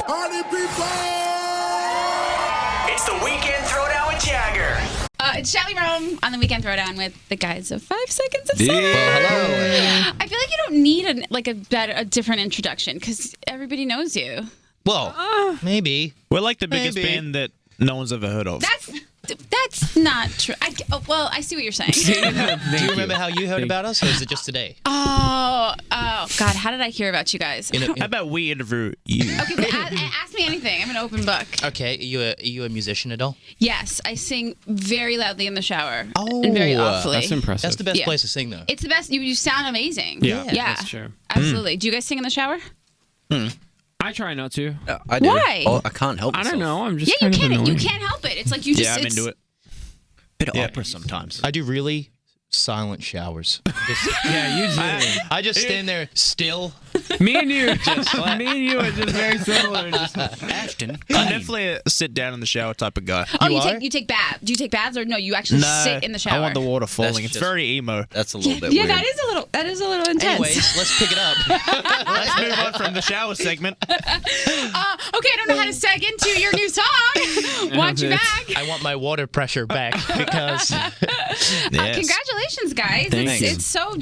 Party people! It's the Weekend Throwdown with Jagger. It's Shelley Rome on the Weekend Throwdown with the guys of 5 Seconds of Summer. Well, hello. I feel like you don't need a different introduction because everybody knows you. Well, maybe. We're like the biggest band that no one's ever heard of. That's not true. I see what you're saying. Do you remember how you heard about us, or is it just today? Oh, God, how did I hear about you guys? How about we interview you? Okay, but ask me anything. I'm an open book. Okay, are you a musician at all? Yes, I sing very loudly in the shower. Oh, and very awfully. That's impressive. That's the best Yeah. place to sing, though. It's the best. You sound amazing. Yeah, yeah, that's true. Absolutely. Do you guys sing in the shower? I try not to. I do. Why? Oh, I can't help I myself. don't know. I'm just Yeah, you kind of can't. You annoying. can't help it. It's like you just. Yeah, I'm into it. Bit of opera sometimes. I do really silent showers. Yeah, you do. I just stand there still. Me and you are just very similar. Ashton. I'm definitely a sit down in the shower type of guy. Oh, You you are? take baths? Do you take baths or no? You actually sit in the shower. I want the water falling. It's just- very emo. That's a little bit Yeah, weird. that is a little intense. Anyways, let's pick it up. Let's move on from the shower segment. Okay, I don't know how to seg into your new song. Watch your back. I want my water pressure back because Yes. Congratulations, guys! Thanks. It's so.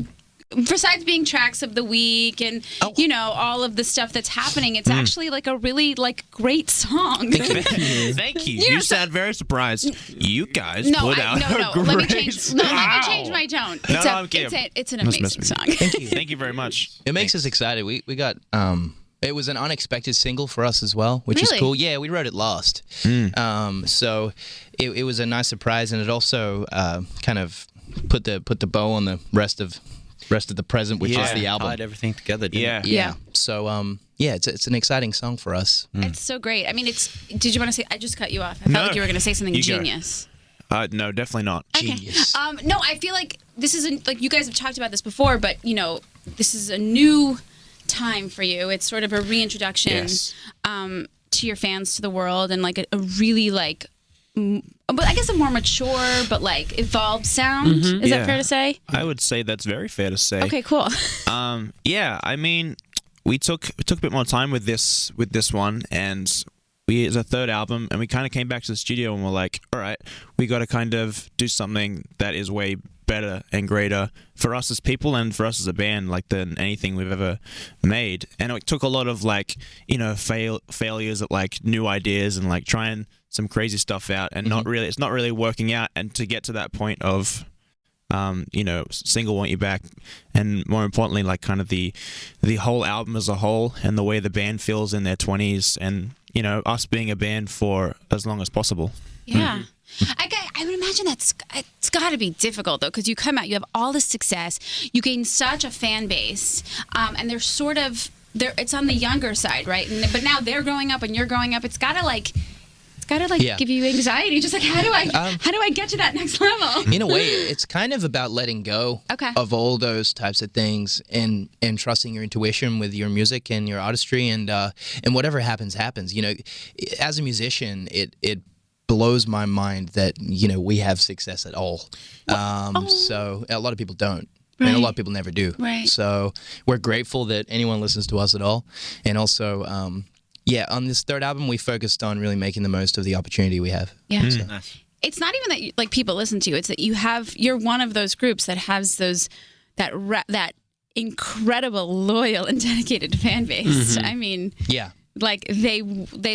Besides being tracks of the week and all of the stuff that's happening, it's actually like a really great song. Thank you. You know, You sound very surprised. You guys No, put out a great Let me change. No, let me change my tone. No, I'm kidding. It's an amazing song. Thank you. Thank you very much. It makes us excited. We got it was an unexpected single for us as well, which Really? is cool. Yeah, we wrote it last. So it was a nice surprise, and it also kind of put the bow on the rest of the present, which is the album. Tied everything together. Didn't Yeah. it? Yeah. So it's an exciting song for us. It's so great. I mean, did you want to say? I just cut you off. I felt like you were going to say something You go. genius. No, definitely not. Genius. No, I feel like this isn't like you guys have talked about this before, but this is a new time for you. It's sort of a reintroduction Yes. to your fans, to the world, and like a really but I guess a more mature but like evolved sound. Is Yeah. that fair to say? I would say that's very fair to say. Okay, cool. Yeah, I mean, we took a bit more time with this one, and it's a third album, and we kind of came back to the studio and we're like, all right, we got to kind of do something that is way better and greater for us as people and for us as a band, like than anything we've ever made. And it took a lot of failures at like new ideas and like trying some crazy stuff out, and it's not really working out. And to get to that point of single Want You Back, and more importantly, like kind of the whole album as a whole, and the way the band feels in their 20s, and us being a band for as long as possible. Yeah. I would imagine it's got to be difficult, though, because you come out, you have all this success, you gain such a fan base, and they're sort of, it's on the younger side, right? But now they're growing up and you're growing up. It's got to give you anxiety. Just like, how do I get to that next level? In a way, it's kind of about letting go of all those types of things and trusting your intuition with your music and your artistry, and whatever happens. As a musician, it blows my mind that we have success at all. So a lot of people don't. Right. And a lot of people never do. Right. So we're grateful that anyone listens to us at all. And also, on this third album, we focused on really making the most of the opportunity we have. Yeah. Nice. It's not even that people listen to you. It's that you're one of those groups that has that incredible, loyal, and dedicated fan base. I mean, Yeah. like they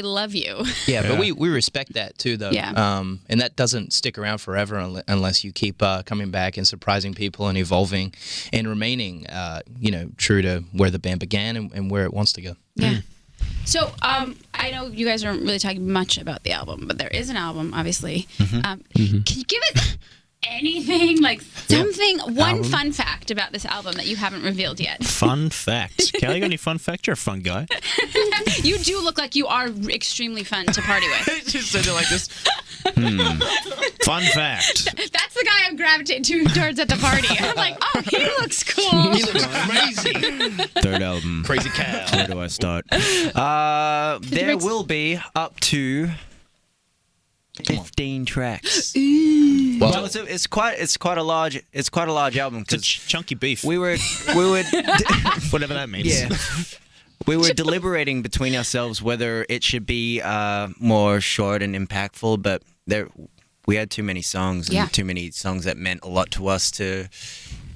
love you. Yeah, but we respect that too, though. Yeah. And that doesn't stick around forever unless you keep coming back and surprising people and evolving and remaining, true to where the band began and where it wants to go. Yeah. So I know you guys aren't really talking much about the album, but there is an album, obviously. Can you give us anything, one fun fact about this album that you haven't revealed yet? Fun fact. Kelly, got any fun fact? You're a fun guy. You do look like you are extremely fun to party with. Just said it like this. Fun fact. That's the guy I'm gravitating towards at the party. I'm like, oh, he looks cool. He looks crazy. Third album. Crazy cow. Where do I start? There will be up to 15 tracks. Well, it's quite a large album It's a because chunky beef. we would Whatever that means. yeah We were deliberating between ourselves whether it should be more short and impactful, but we had too many songs and too many songs that meant a lot to us to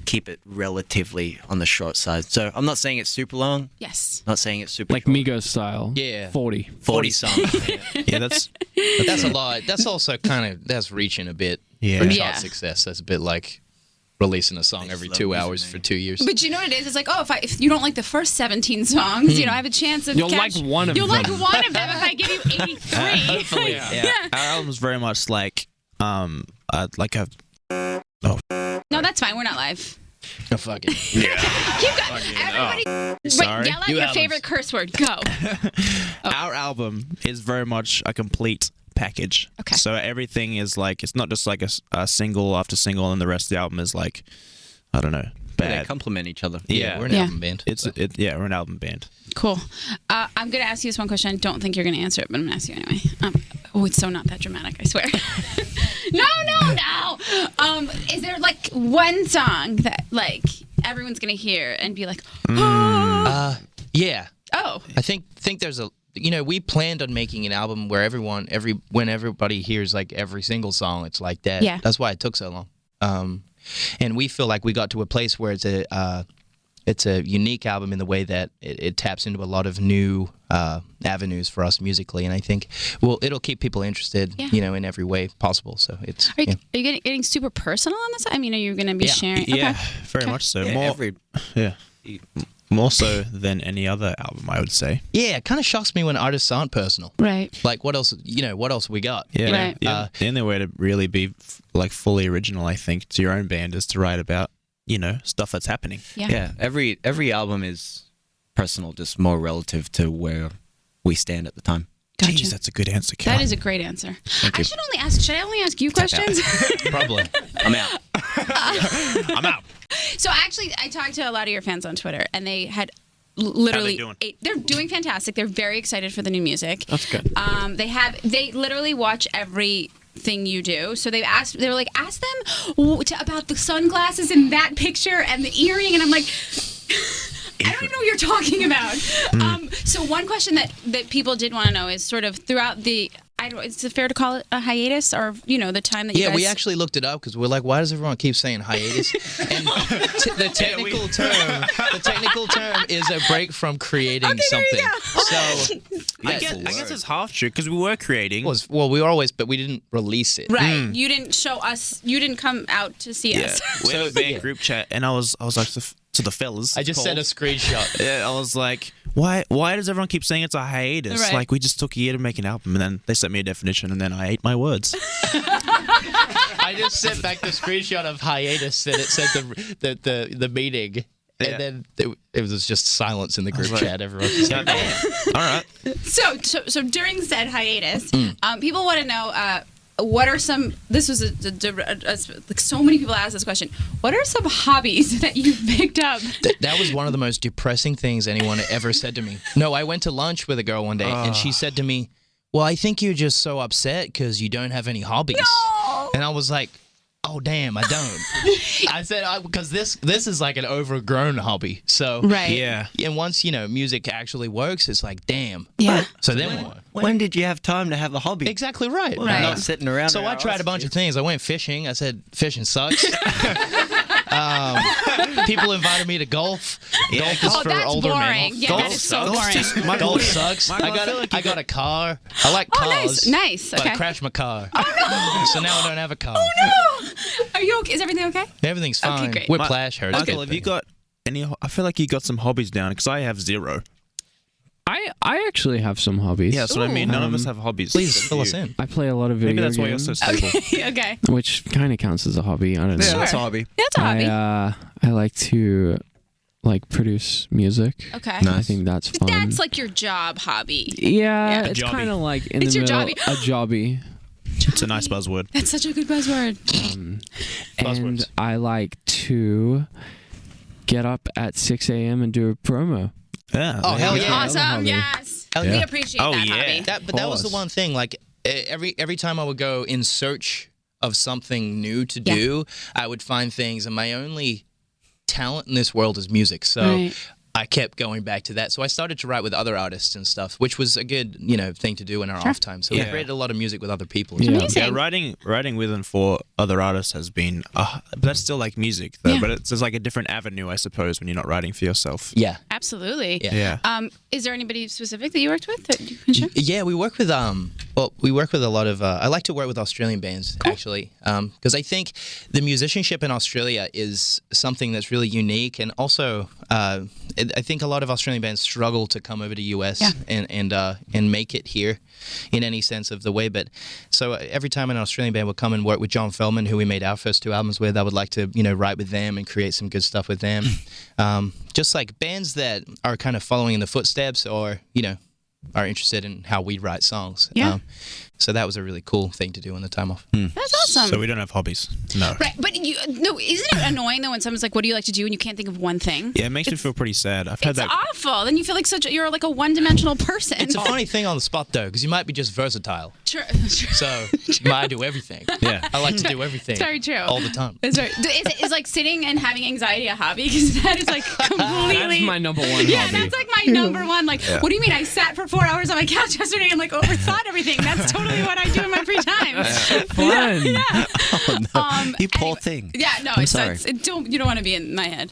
keep it relatively on the short side. So I'm not saying it's super long. Yes. Not saying it's super Like short. Migos style. Yeah. 40 songs. Yeah, that's a lot. That's also that's reaching a bit Yeah. for chart Yeah. success. That's a bit like releasing a song every 2 hours for 2 years. But you know what it is? It's like, if you don't like the first 17 songs, I have a chance of You'll like one of You'll them. like one of them if I give you 83. Hopefully. yeah. Our album's very much like a No, that's fine. We're not live. Oh, fuck it. Keep going. Everybody, Sorry. yell out New your albums. favorite curse word. Go. Our album is very much a complete package. Okay. So everything is like, it's not just like a single after single, and the rest of the album is like, I don't know, They bad. complement each other. Yeah, we're an Yeah. album band. We're an album band. Cool. I'm going to ask you this one question. I don't think you're going to answer it, but I'm going to ask you anyway. It's so not that dramatic, I swear. No. Is there like one song that like everyone's going to hear and be like, Yeah. oh. I think there's a we planned on making an album where when everybody hears like every single song, it's like that. Yeah. That's why it took so long. And we feel like we got to a place where it's a unique album in the way that it taps into a lot of new avenues for us musically, and I think it'll keep people interested, in every way possible. So it's. Are you getting super personal on this? I mean, are you going to be sharing? Yeah, Okay. very much so. Yeah, More so than any other album, I would say. Yeah, it kind of shocks me when artists aren't personal. Right. Like, what else? What else we got? Yeah, Right. The only way to really be like fully original, I think, to your own band is to write about stuff that's happening. Yeah. Every album is personal, just more relative to where we stand at the time. Gotcha. Jeez, that's a good answer, Cal. That is a great answer. Should I only ask you questions? Probably. I'm out. I'm out. So actually, I talked to a lot of your fans on Twitter, and they had literally How they doing? they're doing fantastic. They're very excited for the new music. That's good. They literally watch everything you do. So they were like, ask them about the sunglasses in that picture and the earring, and I'm like, I don't even know what you're talking about. So one question that people did want to know is sort of throughout the. Is it fair to call it a hiatus, or the time that you guys... Yeah, we actually looked it up because we're like, why does everyone keep saying hiatus? And the technical term is a break from creating something. So I guess it's half true because we were creating. we were always, but we didn't release it. Right. You didn't show us. You didn't come out to see us. We had a band group chat, and I was like to the fellas. I just sent a screenshot. Yeah, I was like, why does everyone keep saying it's a hiatus? Right. Like, we just took a year to make an album, and then they sent me a definition, and then I ate my words. I just sent back the screenshot of hiatus, and it said the meaning. Yeah. And then it was just silence in the group chat. Everyone was like, All right. So during said hiatus, people want to know what are some. This was like so many people ask this question. What are some hobbies that you've picked up? That was one of the most depressing things anyone ever said to me. No, I went to lunch with a girl one day, and she said to me, "Well, I think you're just so upset because you don't have any hobbies." No! And I was like, "Oh, damn, I don't." I said, "Because this is like an overgrown hobby." So Right. Yeah. and once music actually works, it's like, damn. Yeah. So then what? When did you have time to have a hobby? Exactly right. Right. Not sitting around. So I tried a bunch of things. I went fishing. I said fishing sucks. People invited me to golf. Golf is Oh, for that's older boring. men. Yeah, that is so boring. Golf sucks. Michael, I feel I like you got a car. I like Oh, cars. nice. But Okay. I crashed my car. Oh, no. So now I don't have a car. No. Are you okay? Is everything okay? Everything's Okay, fine. great. Whiplash hurts. Michael, have you got any? I feel like you got some hobbies down because I have zero. I actually have some hobbies. Yeah, that's what I mean. None of us have hobbies. Please except fill you. us in. I play a lot of video Maybe that's why you're games, so stable. Okay. which kind of counts as a hobby. I don't know. Sure. That's a hobby. That's a hobby. I like to produce music. Okay. I think that's fun. That's like your job hobby. Yeah, A it's jobby. kind of like in It's the your middle a jobby. It's a nice buzzword. That's such a good buzzword. And Buzzwords. I like to get up at 6 a.m. and do a promo. Yeah. Oh, hell yeah. Awesome. hobby. Yes. Hell We yeah. appreciate Oh, that yeah. hobby. But that was the one thing. Like every time I would go in search of something new to do, I would find things, and my only talent in this world is music. So Right. I kept going back to that. So I started to write with other artists and stuff, which was a good, thing to do in our off time. So we created a lot of music with other people. Amazing. Yeah, writing with and for other artists has been, but that's still like music though. But it's like a different avenue, I suppose, when you're not writing for yourself. Yeah. Absolutely. Yeah. Is there anybody specific that you worked with that you can share? Yeah, we work with we work with a lot of. I like to work with Australian bands actually, because I think the musicianship in Australia is something that's really unique, and also I think a lot of Australian bands struggle to come over to US and make it here in any sense of the way. But so every time an Australian band would come and work with John Feldman, who we made our first 2 albums with, I would like to write with them and create some good stuff with them. Just like bands that are kind of following in the footsteps, or are interested in how we write songs. Yeah. So that was a really cool thing to do in the time off. That's awesome. So we don't have hobbies. No. Right, but isn't it annoying though when someone's like, "What do you like to do?" and you can't think of one thing? Yeah, it makes me feel pretty sad. I've had It's that. awful. Then you feel like you're like a one-dimensional person. It's a funny thing on the spot though, because you might be just versatile. True. So you might do everything. Yeah. I like to do everything. It's very true. All the time. Is like sitting and having anxiety a hobby? Because that is like completely. That's my number one Yeah, hobby. that's like my number one. Like, what do you mean? I sat for 4 hours on my couch yesterday and like overthought everything. That's totally what I do in my free time. Fun. Yeah. Oh, no. You poor thing. Yeah, no, I'm sorry. you don't want to be in my head.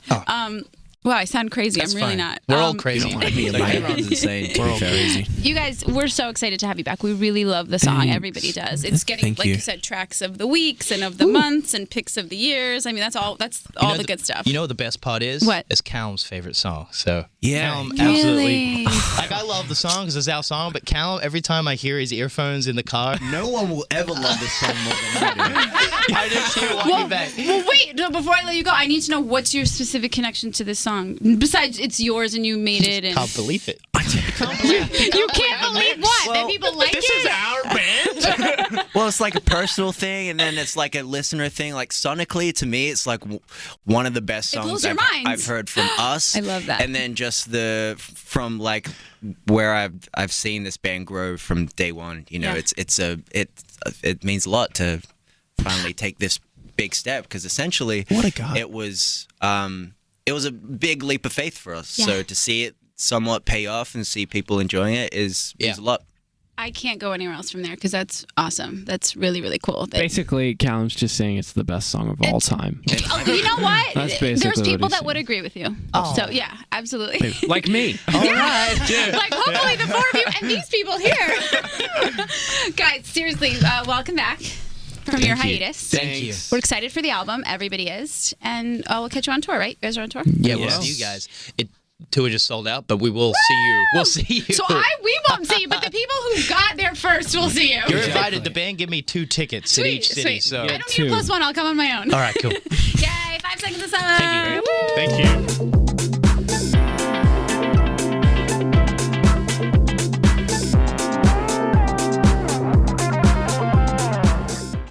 Wow, I sound crazy. That's I'm really fine. not. We're all crazy. Everyone's insane. We're all crazy. You guys, we're so excited to have you back. We really love the song. Everybody does. It's getting, Thank like you. you said, tracks of the weeks and of the months and picks of the years. I mean, that's all the good stuff. You know what the best part is? What? It's Callum's favorite song. So Yeah. Callum Really? absolutely. Like I love the song because it's our song, but Callum, every time I hear his earphones in the car, No one will ever love this song more than I I just hear walking back. Well, wait. No, before I let you go, I need to know what's your specific connection to this song. Besides, it's yours and you made it. And Can't believe it. you can't believe what? That people like it? our band. do. Well, it's like a personal thing, and then it's like a listener thing. Like sonically, to me, it's like one of the best It blows songs your minds. I've heard from us. I love that. And then just from like where I've seen this band grow from day one. Yeah. It means a lot to finally take this big step, because essentially What a guy. it was a big leap of faith for us. Yeah. So to see it somewhat pay off and see people enjoying it is a lot. I can't go anywhere else from there because that's awesome. That's really, really cool. Basically, Callum's just saying it's the best song of all time. Oh, you know what? That's basically There's what people he's that would agree with you. So yeah, absolutely. Like me. All right. Like hopefully the 4 of you and these people here. Guys, seriously, welcome back from your hiatus. Thank you. We're excited for the album. Everybody is, and we'll catch you on tour, right? You guys are on tour. Yeah, we'll Yes. see you guys. Tour just sold out, but we will see you. We'll see you. So we won't see you, but the people who got there first will see you. You're invited. The band give me 2 tickets in each city. Sweet. So I don't need a +1. I'll come on my own. all right, cool. Yay! 5 seconds of summer. Thank you. Woo! Thank you.